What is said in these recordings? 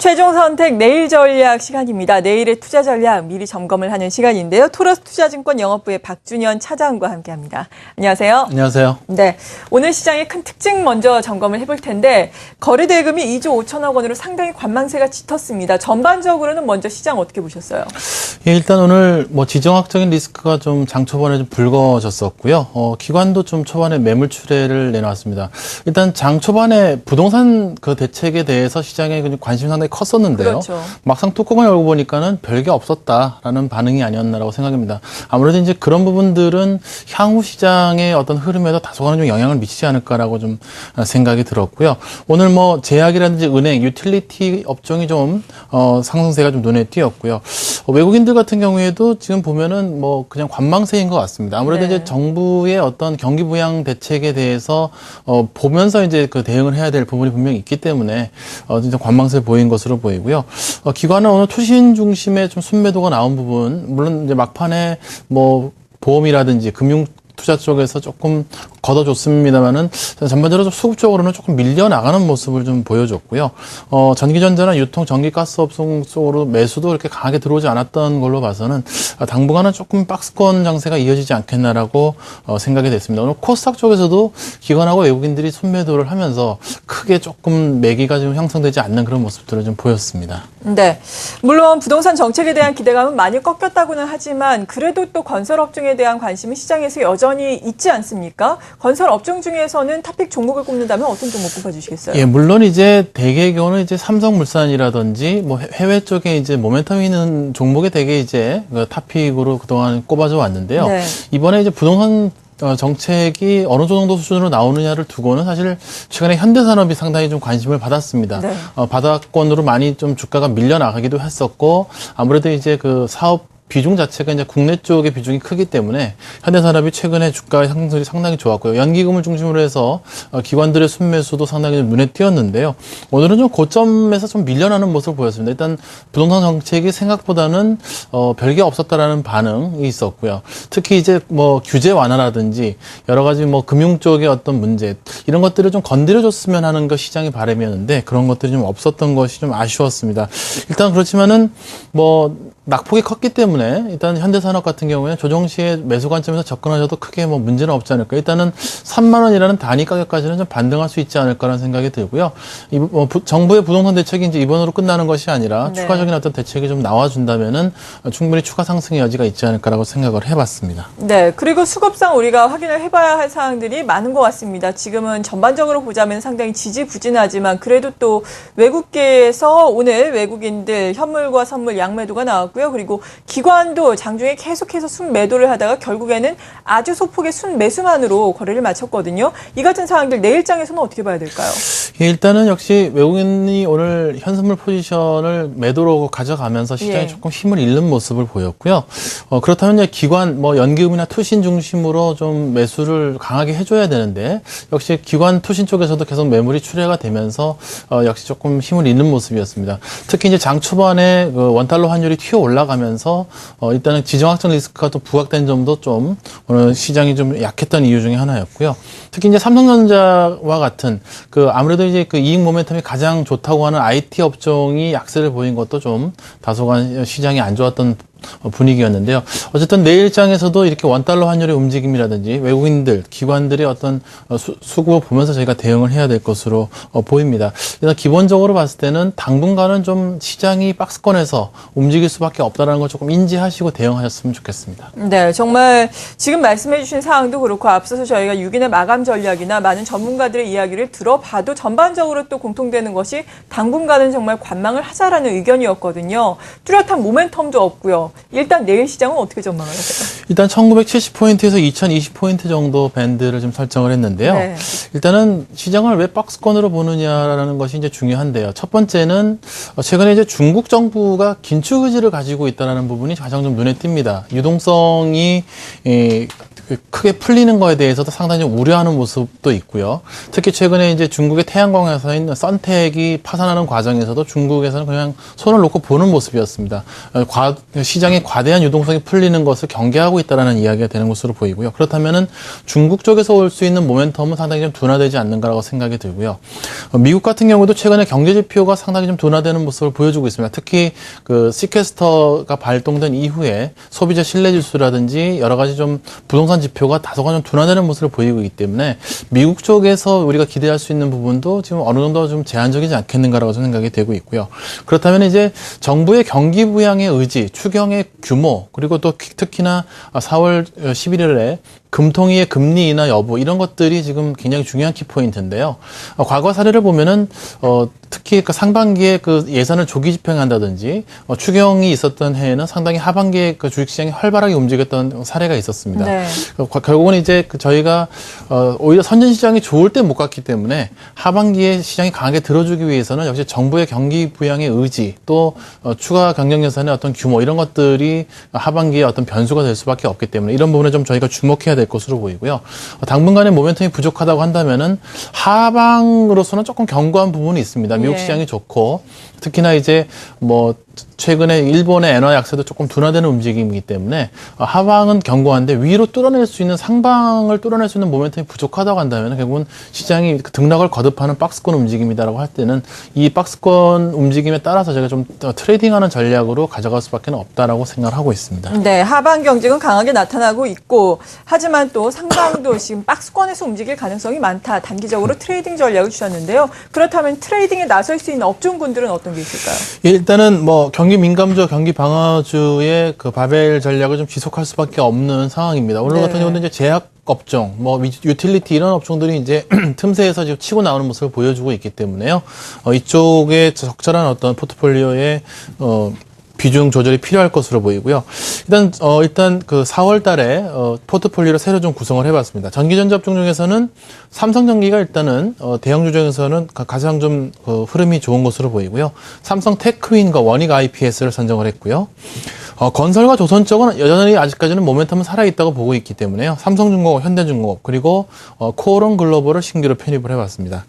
최종 선택 내일 전략 시간입니다. 내일의 투자 전략 미리 점검을 하는 시간인데요. 토러스 투자증권 영업부의 박준현 차장과 함께합니다. 안녕하세요. 안녕하세요. 네, 오늘 시장의 큰 특징 먼저 점검을 해볼 텐데 거래 대금이 2조 5천억 원으로 상당히 관망세가 짙었습니다. 전반적으로는 먼저 시장 어떻게 보셨어요? 예, 일단 오늘 지정학적인 리스크가 좀 장 초반에 좀 불거졌었고요. 기관도 좀 초반에 매물 출회를 내놨습니다. 일단 장 초반에 부동산 그 대책에 대해서 시장에 관심이 상당히 컸었는데요. 그렇죠. 막상 뚜껑을 열고 보니까는 별게 없었다라는 반응이 아니었나라고 생각합니다. 아무래도 이제 그런 부분들은 향후 시장의 어떤 흐름에도 다소간 좀 영향을 미치지 않을까라고 좀 생각이 들었고요. 오늘 제약이라든지 은행, 유틸리티 업종이 좀 상승세가 좀 눈에 띄었고요. 외국인들 같은 경우에도 지금 보면은 그냥 관망세인 것 같습니다. 아무래도 이제 정부의 어떤 경기 부양 대책에 대해서 보면서 이제 그 대응을 해야 될 부분이 분명히 있기 때문에 진짜 관망세 보인 것으로 보이고요. 기관은 오늘 투신 중심의 좀 순매도가 나온 부분, 물론 이제 막판에 보험이라든지 금융 투자 쪽에서 조금 걷어줬습니다만은 전반적으로 좀 수급적으로는 조금 밀려나가는 모습을 좀 보여줬고요. 전기전자나 유통, 전기가스 업종 쪽으로 매수도 이렇게 강하게 들어오지 않았던 걸로 봐서는 당분간은 조금 박스권 장세가 이어지지 않겠나라고 생각이 됐습니다. 오늘 코스닥 쪽에서도 기관하고 외국인들이 순매도를 하면서 크게 조금 매기가 좀 형성되지 않는 그런 모습들을 좀 보였습니다. 네, 물론 부동산 정책에 대한 기대감은 많이 꺾였다고는 하지만 그래도 또 건설 업종에 대한 관심이 시장에서 여전히 있지 않습니까? 건설 업종 중에서는 탑픽 종목을 꼽는다면 어떤 종목 꼽아주시겠어요? 예, 물론 이제 대개의 경우는 이제 삼성물산이라든지 해외 쪽에 이제 모멘텀 있는 종목에 대개 이제 탑픽으로 그동안 꼽아져 왔는데요. 네. 이번에 이제 부동산 정책이 어느 정도 수준으로 나오느냐를 두고는 사실 최근에 현대산업이 상당히 좀 관심을 받았습니다. 네. 바닥권으로 많이 좀 주가가 밀려나가기도 했었고, 아무래도 이제 그 사업 비중 자체가 이제 국내 쪽의 비중이 크기 때문에 현대산업이 최근에 주가 상승률이 상당히 좋았고요. 연기금을 중심으로 해서 기관들의 순매수도 상당히 좀 눈에 띄었는데요. 오늘은 좀 고점에서 좀 밀려나는 모습을 보였습니다. 일단 부동산 정책이 생각보다는 별게 없었다라는 반응이 있었고요. 특히 이제 규제 완화라든지 여러 가지 금융 쪽의 어떤 문제 이런 것들을 좀 건드려줬으면 하는 것 시장의 바람이었는데 그런 것들이 좀 없었던 것이 좀 아쉬웠습니다. 일단 그렇지만은 낙폭이 컸기 때문에 일단 현대산업 같은 경우에는 조정 시에 매수 관점에서 접근하셔도 크게 문제는 없지 않을까. 일단은 3만 원이라는 단위 가격까지는 좀 반등할 수 있지 않을까라는 생각이 들고요. 정부의 부동산 대책이 이제 이번으로 끝나는 것이 아니라 추가적인 어떤 대책이 좀 나와준다면은 충분히 추가 상승의 여지가 있지 않을까라고 생각을 해봤습니다. 네, 그리고 수급상 우리가 확인을 해봐야 할 사항들이 많은 것 같습니다. 지금은 전반적으로 보자면 상당히 지지부진하지만 그래도 또 외국계에서 오늘 외국인들 현물과 선물 양매도가 나왔고 그리고 기관도 장중에 계속해서 순매도를 하다가 결국에는 아주 소폭의 순매수만으로 거래를 마쳤거든요. 이 같은 상황들 내일장에서는 어떻게 봐야 될까요? 예, 일단은 역시 외국인이 오늘 현선물 포지션을 매도로 가져가면서 시장에 조금 힘을 잃는 모습을 보였고요. 그렇다면 이제 기관, 연기금이나 투신 중심으로 좀 매수를 강하게 해줘야 되는데 역시 기관 투신 쪽에서도 계속 매물이 출회가 되면서 역시 조금 힘을 잃는 모습이었습니다. 특히 이제 장 초반에 원달러 환율이 튀어 올라가면서 일단은 지정학적 리스크가 또 부각된 점도 좀 오늘 시장이 좀 약했던 이유 중에 하나였고요. 특히 이제 삼성전자와 같은 아무래도 이제 그 이익 모멘텀이 가장 좋다고 하는 IT 업종이 약세를 보인 것도 좀 다소간 시장이 안 좋았던 분위기였는데요. 어쨌든 내일장에서도 이렇게 원달러 환율의 움직임이라든지 외국인들, 기관들의 어떤 수급을 보면서 저희가 대응을 해야 될 것으로 보입니다. 일단 기본적으로 봤을 때는 당분간은 좀 시장이 박스권에서 움직일 수밖에 없다는 걸 조금 인지하시고 대응하셨으면 좋겠습니다. 네, 정말 지금 말씀해 주신 사항도 그렇고 앞서서 저희가 6인의 마감 전략이나 많은 전문가들의 이야기를 들어봐도 전반적으로 또 공통되는 것이 당분간은 정말 관망을 하자라는 의견이었거든요. 뚜렷한 모멘텀도 없고요. 일단 내일 시장은 어떻게 전망을 하세요? 일단 1970포인트에서 2020포인트 정도 밴드를 좀 설정을 했는데요. 네. 일단은 시장을 왜 박스권으로 보느냐라는 것이 이제 중요한데요. 첫 번째는 최근에 이제 중국 정부가 긴축 의지를 가지고 있다는 부분이 가장 좀 눈에 띕니다. 유동성이 크게 풀리는 거에 대해서도 상당히 좀 우려하는 모습도 있고요. 특히 최근에 이제 중국의 태양광에서인 선택이 파산하는 과정에서도 중국에서는 그냥 손을 놓고 보는 모습이었습니다. 시장의 과대한 유동성이 풀리는 것을 경계하고 있다라는 이야기가 되는 것으로 보이고요. 그렇다면은 중국 쪽에서 올 수 있는 모멘텀은 상당히 좀 둔화되지 않는가라고 생각이 들고요. 미국 같은 경우도 최근에 경제 지표가 상당히 좀 둔화되는 모습을 보여주고 있습니다. 특히 그 시퀘스터가 발동된 이후에 소비자 신뢰 지수라든지 여러 가지 좀 부동산 지표가 다소간 좀 둔화되는 모습을 보이고 있기 때문에 미국 쪽에서 우리가 기대할 수 있는 부분도 지금 어느 정도 좀 제한적이지 않겠는가라고 생각이 되고 있고요. 그렇다면 이제 정부의 경기 부양의 의지, 추경의 규모, 그리고 또 특히나 4월 11일에 금통위의 금리 인하 여부 이런 것들이 지금 굉장히 중요한 키포인트인데요. 과거 사례를 보면은 특히 그 상반기에 그 예산을 조기 집행한다든지 추경이 있었던 해에는 상당히 하반기에 그 주식시장이 활발하게 움직였던 사례가 있었습니다. 네. 결국은 이제 저희가 오히려 선진시장이 좋을 때 못 갔기 때문에 하반기에 시장이 강하게 들어주기 위해서는 역시 정부의 경기 부양의 의지 또 추가 경정 예산의 어떤 규모 이런 것들이 하반기에 어떤 변수가 될 수밖에 없기 때문에 이런 부분에 좀 저희가 주목해야 될 것으로 보이고요. 당분간의 모멘텀이 부족하다고 한다면은 하방으로서는 조금 견고한 부분이 있습니다. 미국 시장이 좋고 특히나 이제 뭐 최근에 일본의 엔화 약세도 조금 둔화되는 움직임이기 때문에 하방은 견고한데 위로 뚫어낼 수 있는 상방을 뚫어낼 수 있는 모멘텀이 부족하다고 한다면 결국은 시장이 등락을 거듭하는 박스권 움직임이다라고 할 때는 이 박스권 움직임에 따라서 제가 좀 트레이딩하는 전략으로 가져갈 수밖에 없다라고 생각을 하고 있습니다. 네, 하방 경직은 강하게 나타나고 있고 하지만 또 상방도 지금 박스권에서 움직일 가능성이 많다. 단기적으로 트레이딩 전략을 주셨는데요. 그렇다면 트레이딩에 나설 수 있는 업종군들은 어떤 게 있을까요? 일단은 뭐 경기 민감주, 경기 방어주의 그 바벨 전략을 좀 지속할 수밖에 없는 상황입니다. 오늘 같은 경우는 이제 제약 업종, 뭐 유틸리티 이런 업종들이 이제 틈새에서 지금 치고 나오는 모습을 보여주고 있기 때문에요. 이쪽에 적절한 어떤 포트폴리오의 비중 조절이 필요할 것으로 보이고요. 일단 그 4월 달에 포트폴리오를 새로 좀 구성을 해봤습니다. 전기전자 업종 중에서는 삼성전기가 일단은 대형주 중에서는 가장 좀 흐름이 좋은 것으로 보이고요. 삼성 테크윈과 원익 IPS를 선정을 했고요. 건설과 조선 쪽은 여전히 아직까지는 모멘텀은 살아있다고 보고 있기 때문에요. 삼성중공업, 현대중공업 그리고 코오롱 글로벌을 신규로 편입을 해봤습니다.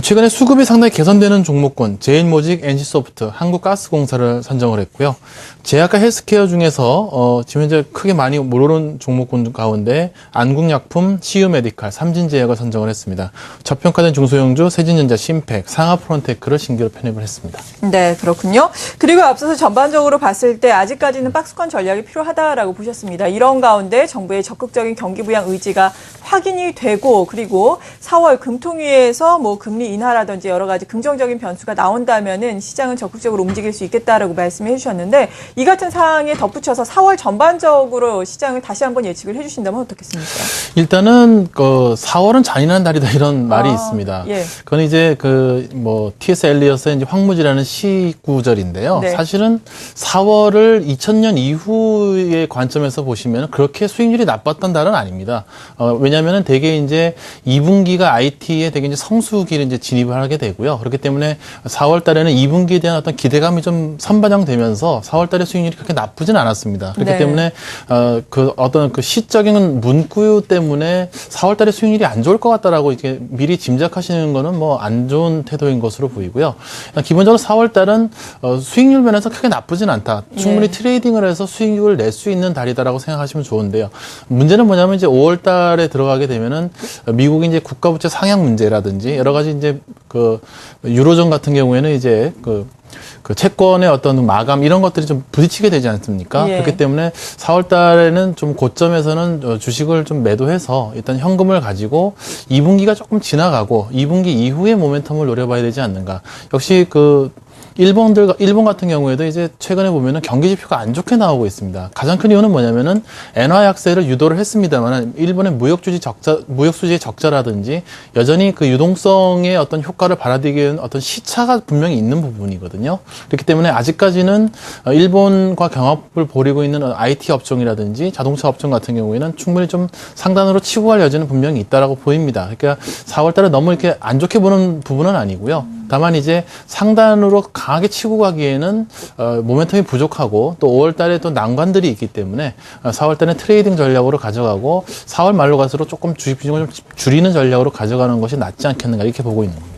최근에 수급이 상당히 개선되는 종목군, 제일모직, NC소프트, 한국가스공사를 선정을 했고요. 제약과 헬스케어 중에서 지금 현재 크게 많이 모르는 종목군 가운데 안국약품, CU메디칼, 삼진제약을 선정을 했습니다. 저평가된 중소형주, 세진전자, 심팩, 상하프론테크를 신규로 편입을 했습니다. 네, 그렇군요. 그리고 앞서서 전반적으로 봤을 때 아직까지는 박스권 전략이 필요하다라고 보셨습니다. 이런 가운데 정부의 적극적인 경기 부양 의지가 확인이 되고 그리고 4월 금통위에서 뭐 금리 인하라든지 여러 가지 긍정적인 변수가 나온다면은 시장은 적극적으로 움직일 수 있겠다라고 말씀해 주셨는데 이 같은 사항에 덧붙여서 4월 전반적으로 시장을 다시 한번 예측을 해주신다면 어떻겠습니까? 일단은 4월은 잔인한 달이다 이런 말이 있습니다. 예. 그건 이제 T.S. 엘리엇의 이제 황무지라는 시 구절인데요. 네. 사실은 4월을 2000년 이후의 관점에서 보시면 그렇게 수익률이 나빴던 달은 아닙니다. 왜냐하면은 되게 이제 2분기가 IT에 되게 이제 성수기를 이제 진입을 하게 되고요. 그렇기 때문에 4월 달에는 2분기에 대한 어떤 기대감이 좀 선반영되면서 4월 달에 수익률이 그렇게 나쁘진 않았습니다. 그렇기 네. 때문에 어떤 그 시적인 문구유 때문에 4월 달에 수익률이 안 좋을 것 같다라고 이렇게 미리 짐작하시는 거는 뭐 안 좋은 태도인 것으로 보이고요. 기본적으로 4월 달은 수익률 면에서 크게 나쁘진 않다. 충분히 네. 트레이딩을 해서 수익을 낼 수 있는 달이다라고 생각하시면 좋은데요. 문제는 뭐냐면 이제 5월 달에 들어가게 되면은 미국이 이제 국가부채 상향 문제라든지 여러 가지 이제 유로존 같은 경우에는 이제 그 채권의 어떤 마감 이런 것들이 좀 부딪히게 되지 않습니까? 예. 그렇기 때문에 4월 달에는 좀 고점에서는 주식을 좀 매도해서 일단 현금을 가지고 2분기가 조금 지나가고 2분기 이후의 모멘텀을 노려봐야 되지 않는가. 역시 일본 같은 경우에도 이제 최근에 보면은 경기 지표가 안 좋게 나오고 있습니다. 가장 큰 이유는 뭐냐면은 엔화 약세를 유도를 했습니다만 일본의 무역 수지의 적자라든지 여전히 그 유동성의 어떤 효과를 발휘하기 위한 어떤 시차가 분명히 있는 부분이거든요. 그렇기 때문에 아직까지는 일본과 경합을 벌이고 있는 IT 업종이라든지 자동차 업종 같은 경우에는 충분히 좀 상단으로 치고 갈 여지는 분명히 있다라고 보입니다. 그러니까 4월 달에 너무 이렇게 안 좋게 보는 부분은 아니고요. 다만 이제 상단으로 강하게 치고 가기에는 모멘텀이 부족하고 또 5월 달에 또 난관들이 있기 때문에 4월 달에 트레이딩 전략으로 가져가고 4월 말로 갈수록 조금 주식 비중을 좀 줄이는 전략으로 가져가는 것이 낫지 않겠는가 이렇게 보고 있는 겁니다.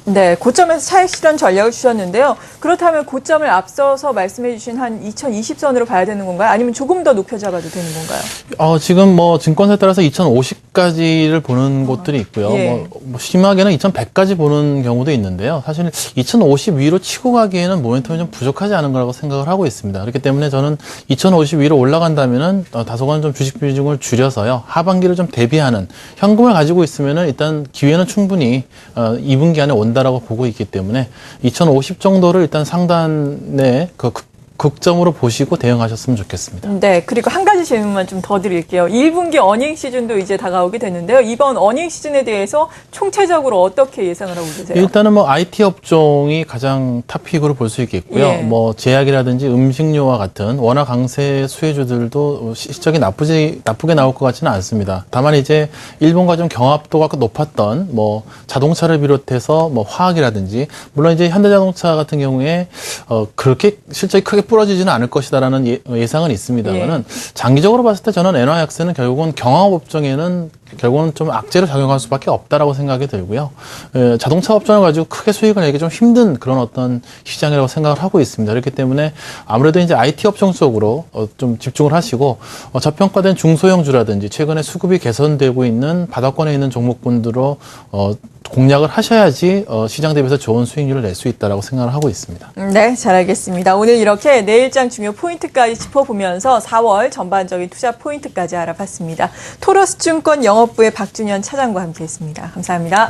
네, 고점에서 차익 실현 전략을 주셨는데요. 그렇다면 고점을 앞서서 말씀해 주신 한 2020선으로 봐야 되는 건가요? 아니면 조금 더 높여 잡아도 되는 건가요? 지금 뭐 증권사에 따라서 2050까지를 보는 곳들이 있고요. 예. 뭐 심하게는 2100까지 보는 경우도 있는데요. 사실 2050 위로 치고 가기에는 모멘텀이 좀 부족하지 않은 거라고 생각을 하고 있습니다. 그렇기 때문에 저는 2050 위로 올라간다면은 다소간 좀 주식 비중을 줄여서요. 하반기를 좀 대비하는 현금을 가지고 있으면은 일단 기회는 충분히 2분기 안에 온다라고 보고 있기 때문에 2050 정도를 일단 상단에 극점으로 보시고 대응하셨으면 좋겠습니다. 네, 그리고 한 가지 질문만 좀 더 드릴게요. 1분기 어닝 시즌도 이제 다가오게 됐는데요. 이번 어닝 시즌에 대해서 총체적으로 어떻게 예상을 하고 계세요? 일단은 뭐 IT 업종이 가장 탑픽으로 볼 수 있겠고요. 예. 뭐 제약이라든지 음식료와 같은 워낙 강세 수혜주들도 실적이 나쁘게 나올 것 같지는 않습니다. 다만 이제 일본과 좀 경합도가 높았던 뭐 자동차를 비롯해서 뭐 화학이라든지 물론 이제 현대자동차 같은 경우에 그렇게 실적이 크게 부러지지는 않을 것이다라는 예상은 있습니다만은 장기적으로 봤을 때 저는 엔화약세는 결국은 경항업 업종에는 결국은 좀 악재를 작용할 수밖에 없다라고 생각이 들고요. 자동차 업종을 가지고 크게 수익을 내기 좀 힘든 그런 어떤 시장이라고 생각을 하고 있습니다. 그렇기 때문에 아무래도 이제 IT 업종 쪽으로 좀 집중을 하시고 저평가된 중소형주라든지 최근에 수급이 개선되고 있는 바닥권에 있는 종목군들로 공략을 하셔야지 시장 대비해서 좋은 수익률을 낼 수 있다라고 생각을 하고 있습니다. 네, 잘 알겠습니다. 오늘 이렇게 내일장 중요 포인트까지 짚어보면서 4월 전반적인 투자 포인트까지 알아봤습니다. 토러스증권 영업부의 박준현 차장과 함께했습니다. 감사합니다.